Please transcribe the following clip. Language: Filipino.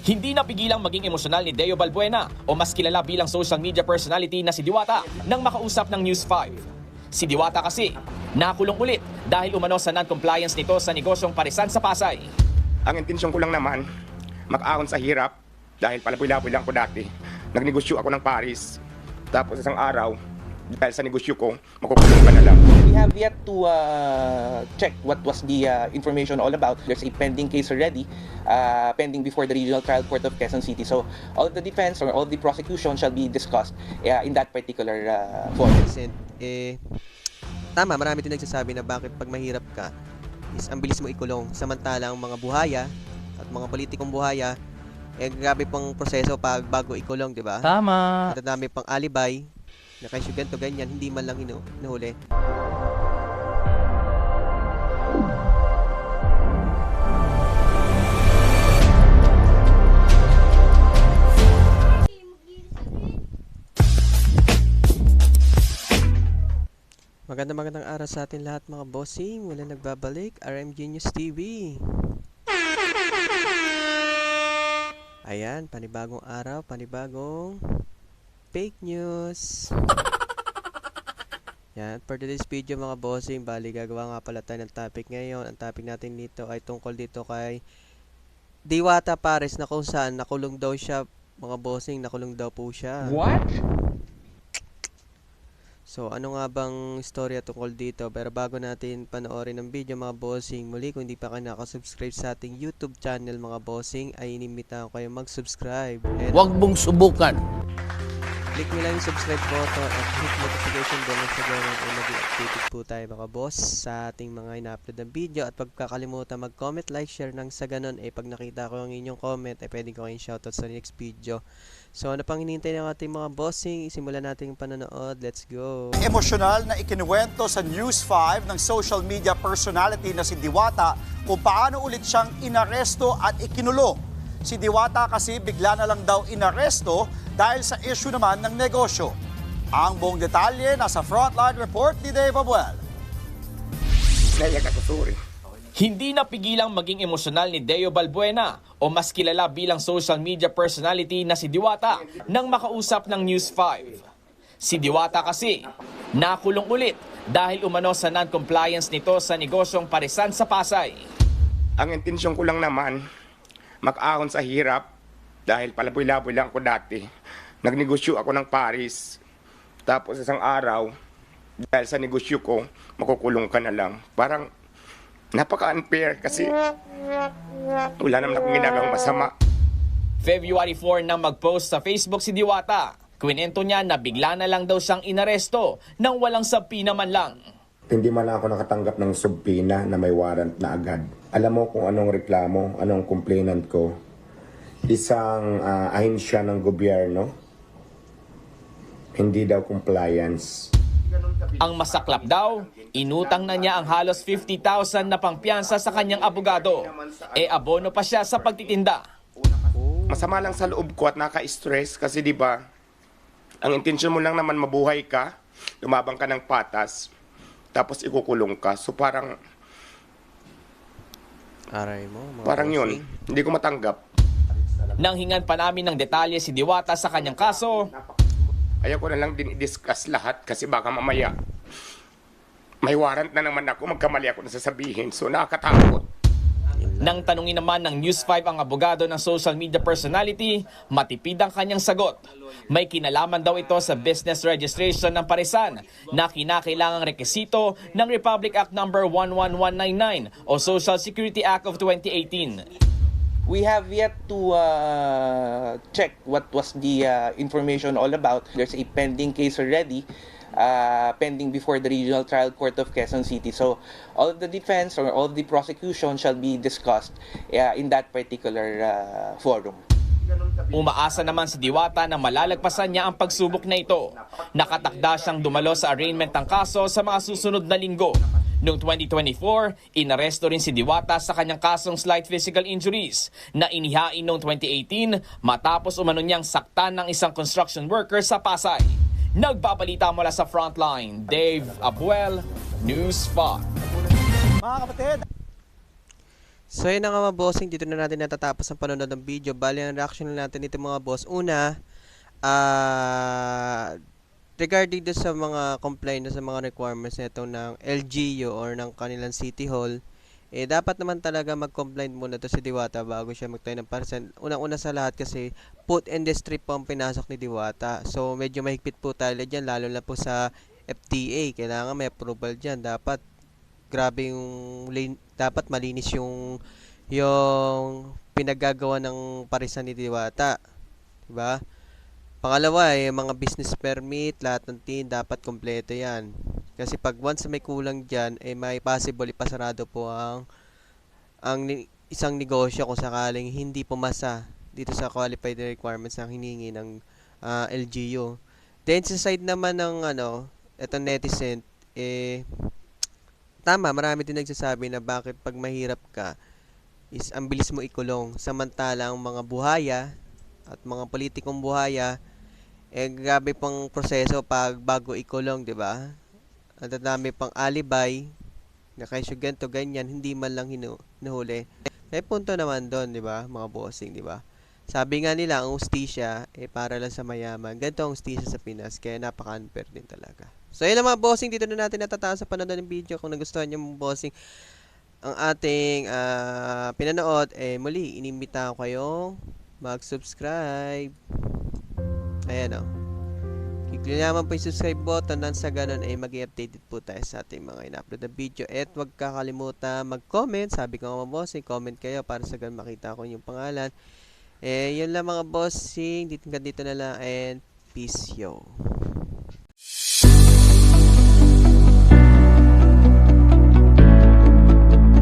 Hindi napigilang maging emosyonal ni Deo Balbuena o mas kilala bilang social media personality na si Diwata nang makausap ng News 5. Si Diwata kasi nakulong ulit dahil umano sa non-compliance nito sa negosyong Parisan sa Pasay. Ang intensyon ko lang naman, makaahon sa hirap dahil palaboy-laboy lang ko dati. Nagnegosyo ako ng Paris. Tapos isang araw, dahil sa negosyo ko, makukulong ka na lang. We have yet to check what was the information all about. There's a pending case already, pending before the Regional Trial Court of Quezon City. So all the defense or all the prosecution shall be discussed in that particular forum. Tama, marami din nagsasabi na bakit pag mahirap ka, is ang bilis mo ikulong. Samantalang mga buhaya at mga politikong buhaya, grabe pang proseso pag bago ikulong, di ba? Tama. At dami pang alibay na kay Sugento ganyan, hindi man lang inuhuli. Magandang araw sa atin lahat mga bossing. Mula nagbabalik, RMG News TV. Ayan, panibagong araw, panibagong fake news. Yan, for today's video mga bossing, bali gagawa nga pala tayo ng topic ngayon. Ang topic natin dito ay tungkol dito kay Diwata Pares na kung saan nakulong daw siya, mga bossing, nakulong daw po siya. What? So, ano nga bang istorya tungkol dito? Pero bago natin panoorin ang video mga bossing, muli kung hindi pa kayo nakasubscribe sa ating YouTube channel mga bossing, ay inimbitahan ko kayo mag-subscribe. Huwag mong subukan. Click nyo lang yung subscribe button at hit notification bell sa ganun ay maging updated po tayo mga boss sa ating mga ina-upload ng video. At pag kakalimutan mag-comment, like, share nang sa ganun pag nakita ko ang inyong comment ay pwede ko kayong shoutout sa next video. So ano pang hinihintay ng ating mga bossing, simulan natin yung panonood. Let's go! Emosyonal na ikinuwento sa News 5 ng social media personality na si Diwata kung paano ulit siyang inaresto at ikinulong. Si Diwata kasi bigla na lang daw inaresto dahil sa issue naman ng negosyo. Ang buong detalye nasa Frontline Report ni Dave Abuel. Naiyak ako, sorry. Hindi napigilang maging emosyonal ni Deo Balbuena o mas kilala bilang social media personality na si Diwata nang makausap ng News 5. Si Diwata kasi nakulong ulit dahil umano sa non-compliance nito sa negosyong Parisan sa Pasay. Ang intensyon ko lang naman, makaahon sa hirap dahil palaboy-laboy lang ko dati. Nagnegosyo ako ng Paris. Tapos isang araw, dahil sa negosyo ko, makukulong ka na lang. Parang napaka-unfair kasi wala naman akong ginagawang masama. February 4 nang mag-post sa Facebook si Diwata. Kwinento niya na bigla na lang daw siyang inaresto nang walang sabina man lang. Hindi man lang ako nakatanggap ng subpoena na may warrant na agad. Alam mo kung anong reklamo, anong complainant ko? Isang ahensya ng gobyerno, hindi daw compliance. Ang masaklap daw, inutang na niya ang halos 50,000 na pangpiyansa sa kanyang abogado. Abono pa siya sa pagtitinda. Masama lang sa loob ko at naka-stress kasi di ba, ang intensyon mo lang naman mabuhay ka, lumabang ka ng patas, tapos ikukulong ka. So parang Aray mo, mga parang bossing. yun, hindi ko matanggap. Nang hingan pa namin ng detalye si Diwata sa kanyang kaso, Ayaw ko na lang din i-discuss lahat kasi baka mamaya may warrant na naman ako, magkamali ako na sasabihin. So nakakatakot. nang tanungin naman ng News 5 ang abogado ng social media personality, matipid ang kanyang sagot. May kinalaman daw ito sa business registration ng Parisan na kinakailangang rekisito ng Republic Act No. 11199 o Social Security Act of 2018. We have yet to check what was the information all about. There's a pending case already, pending before the Regional Trial Court of Quezon City. So all of the defense or all of the prosecution shall be discussed in that particular forum. Umaasa naman si Diwata na malalagpasan niya ang pagsubok na ito. Nakatakda siyang dumalo sa arraignment ng kaso sa mga susunod na linggo. Noong 2024, inaresto rin si Diwata sa kanyang kasong slight physical injuries na inihain noong 2018 matapos umano niyang saktan ng isang construction worker sa Pasay. Nagbabalita mula sa Frontline, Dave Abuel, News 5. Mga kapatid, So yun na nga mga bossing, dito na natin natatapos ang panonood ng video. Bali ang reaction na natin dito mga boss. Una, regarding do sa mga complaint sa mga requirements nito ng LGU or ng kanilang City Hall, dapat naman talaga mag-complain muna to si Diwata bago siya magtayo ng parcel. Unang-una sa lahat kasi food industry po ang pinasok ni Diwata. So medyo mahigpit po tayo dyan, lalo na po sa FTA. Kailangan may approval dyan. Dapat grabe yung dapat malinis yung pinaggagawa ng parisan ni Diwata, 'di ba? Pangalawa mga business permit, lahat ng tin dapat kompleto 'yan. Kasi pag once may kulang diyan, may possible ipasarado po ang isang negosyo kung sakaling hindi pumasa dito sa qualified requirements na hiningi ng LGU. Then sa side naman ng etong netizen, tama, marami din nagsasabi na bakit pag mahirap ka is ang bilis mo ikulong. Samantala ang mga buhaya at mga politikong buhaya, grabe pang proseso pag bago ikulong, di ba? Ang dami pang alibay na kayo ganito, ganyan, hindi man lang hinuhuli. May punto naman doon, di ba, mga bossing, di ba? Sabi nga nila, ang ustisya, para lang sa mayaman. Ganito ang ustisya sa Pinas, kaya napaka-unfair din talaga. So, yun lang mga bossing, dito na natin natataas sa panonood ng video. Kung nagustuhan nyo mga bossing ang ating pinanood, muli, inimbita ko kayong mag-subscribe. Ayan o. Click nyo naman po yung subscribe button, nang sa ganun mag-i-updated po tayo sa ating mga in-upload na video. At huwag kakalimutan mag-comment. Sabi ko mga bossing, comment kayo para sa ganun makita ko yung pangalan. Yun lang mga bossing, dito na lang and peace yo.